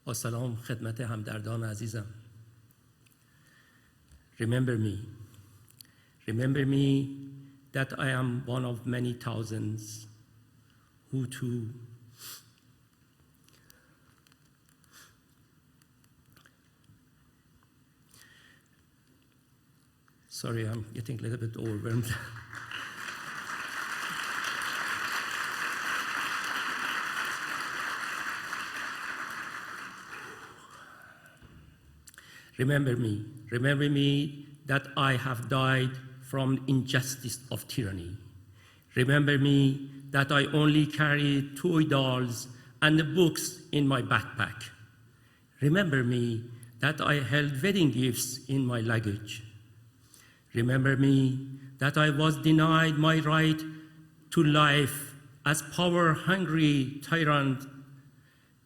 با سلام خدمت همدردان عزیزم. Remember me that I am one of many thousands who too sorry, I'm getting a little bit overwhelmed. Remember me that I have died from injustice of tyranny. Remember me that I only carry toy dolls and the books in my backpack. Remember me that I held wedding gifts in my luggage. Remember me that I was denied my right to life as power-hungry tyrants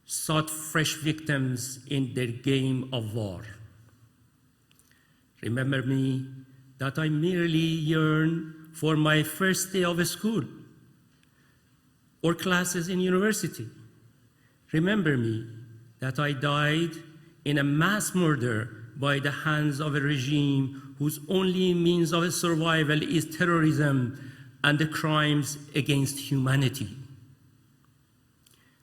sought fresh victims in their game of war. Remember me that I merely yearn for my first day of school or classes in university. Remember me that I died in a mass murder by the hands of a regime whose only means of survival is terrorism and the crimes against humanity.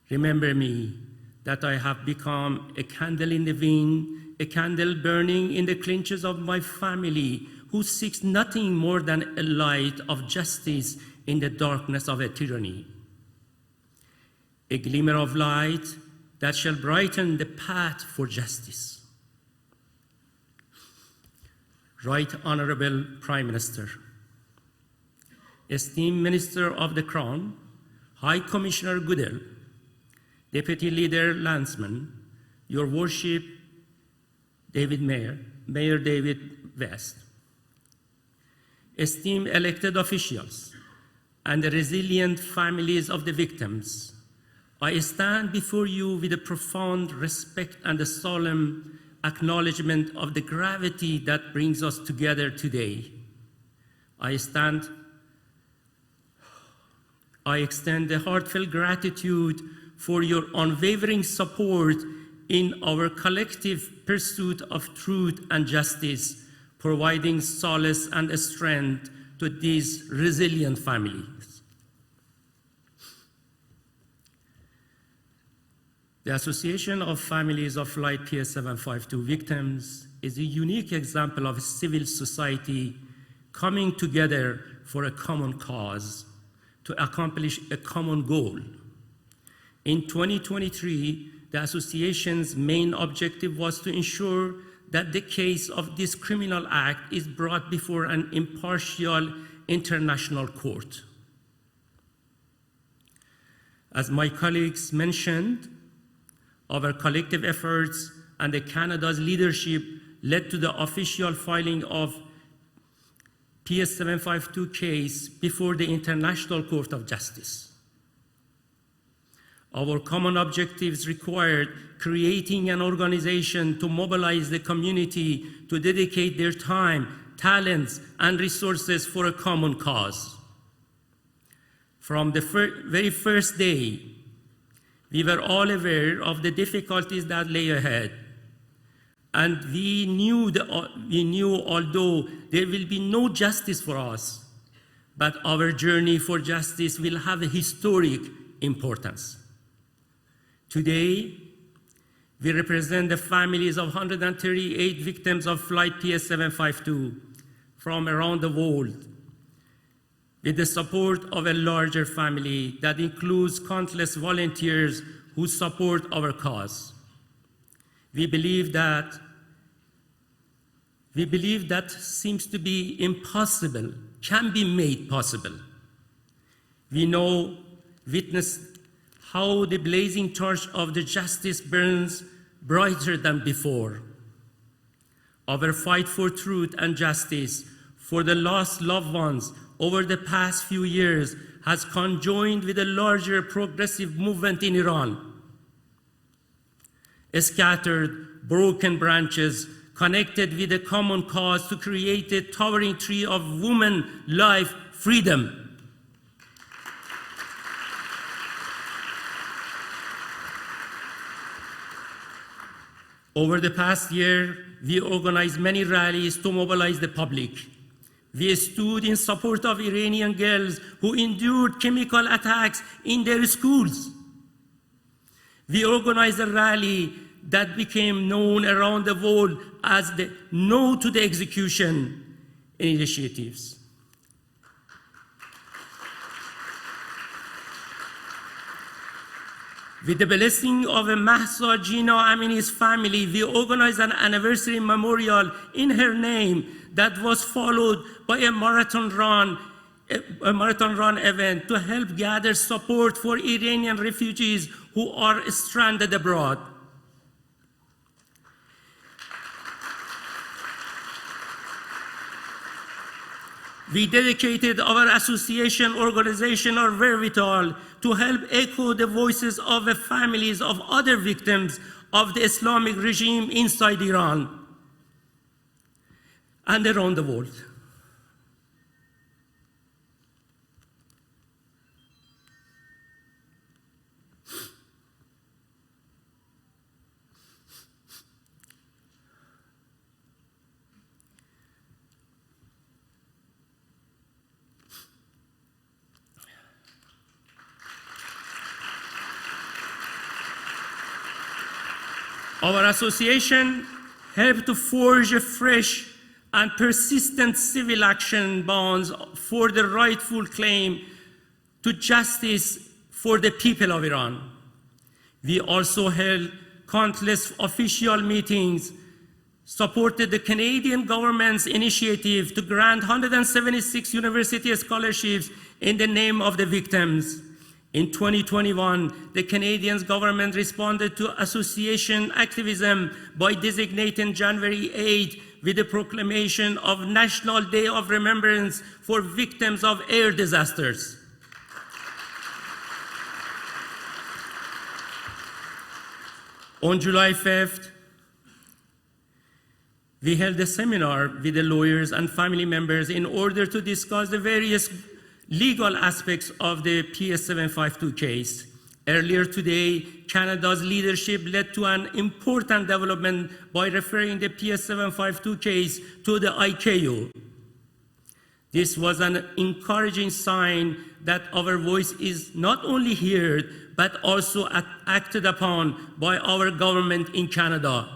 Remember me that I have become a candle in the wind, a candle burning in the clinches of my family, who seeks nothing more than a light of justice in the darkness of a tyranny. A glimmer of light that shall brighten the path for justice. Right Honorable Prime Minister, esteemed Minister of the Crown, High Commissioner Goodell, Deputy Leader Landsman, Your Worship, Mayor David West, esteemed elected officials, and the resilient families of the victims, I stand before you with a profound respect and a solemn acknowledgement of the gravity that brings us together today. I extend a heartfelt gratitude for your unwavering support in our collective pursuit of truth and justice, providing solace and strength to these resilient families. The Association of Families of Flight PS752 victims is a unique example of civil society coming together for a common cause to accomplish a common goal. In 2023, the association's main objective was to ensure that the case of this criminal act is brought before an impartial international court. As my colleagues mentioned, our collective efforts and Canada's leadership led to the official filing of PS752 case before the International Court of Justice. Our common objectives required creating an organization to mobilize the community to dedicate their time, talents, and resources for a common cause. From the very first day, we were all aware of the difficulties that lay ahead. And we knew although there will be no justice for us, but our journey for justice will have a historic importance. Today, we represent the families of 138 victims of Flight PS752 from around the world, with the support of a larger family that includes countless volunteers who support our cause. We believe that seems to be impossible can be made possible. We know, witnessed how the blazing torch of the justice burns brighter than before. Our fight for truth and justice for the lost loved ones over the past few years has conjoined with a larger progressive movement in Iran. Scattered, broken branches connected with a common cause to create a towering tree of woman, life, freedom. Over the past year, we organized many rallies to mobilize the public. We stood in support of Iranian girls who endured chemical attacks in their schools. We organized a rally that became known around the world as the No to the Execution initiatives. With the blessing of Mahsa Jina Amini's family, we organized an anniversary memorial in her name that was followed by a marathon run event to help gather support for Iranian refugees who are stranded abroad. We dedicated our association organizational wherewithal to help echo the voices of the families of other victims of the Islamic regime inside Iran and around the world. Our association helped to forge a fresh and persistent civil action bonds for the rightful claim to justice for the people of Iran. We also held countless official meetings, supported the Canadian government's initiative to grant 176 university scholarships in the name of the victims. In 2021, the Canadian government responded to association activism by designating January 8 with the proclamation of National Day of Remembrance for victims of air disasters. On July 5th, we held a seminar with the lawyers and family members in order to discuss the various legal aspects of the PS752 case. Earlier today, Canada's leadership led to an important development by referring the PS752 case to the ICAO. This was an encouraging sign that our voice is not only heard, but also acted upon by our government in Canada.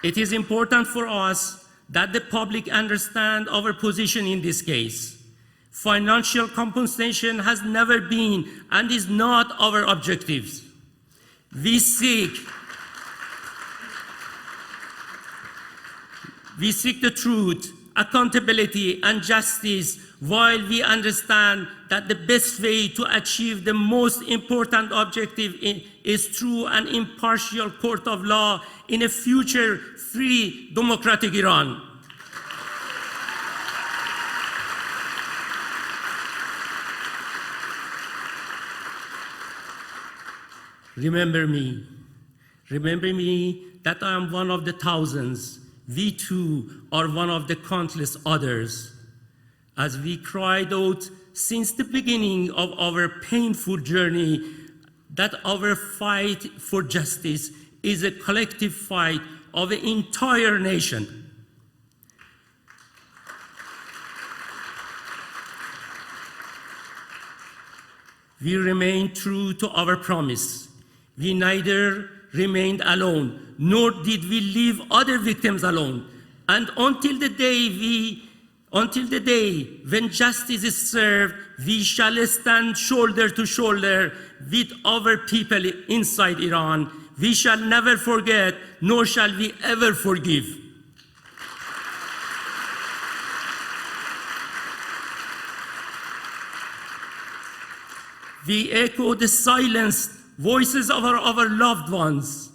It is important for us that the public understand our position in this case. Financial compensation has never been and is not our objective. We seek the truth, accountability, and justice, while we understand that the best way to achieve the most important objective is through an impartial court of law in a future free, democratic Iran. Remember me that I am one of the thousands. We too are one of the countless others. As we cried out since the beginning of our painful journey that our fight for justice is a collective fight of the entire nation. We remain true to our promise. We neither remained alone, nor did we leave other victims alone. And until the day when justice is served, we shall stand shoulder to shoulder with our people inside Iran. We shall never forget, nor shall we ever forgive. We echo the silenced voices of our loved ones.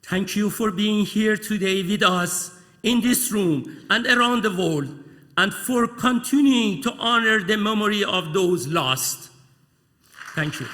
Thank you for being here today with us in this room and around the world, and for continuing to honor the memory of those lost. Thank you.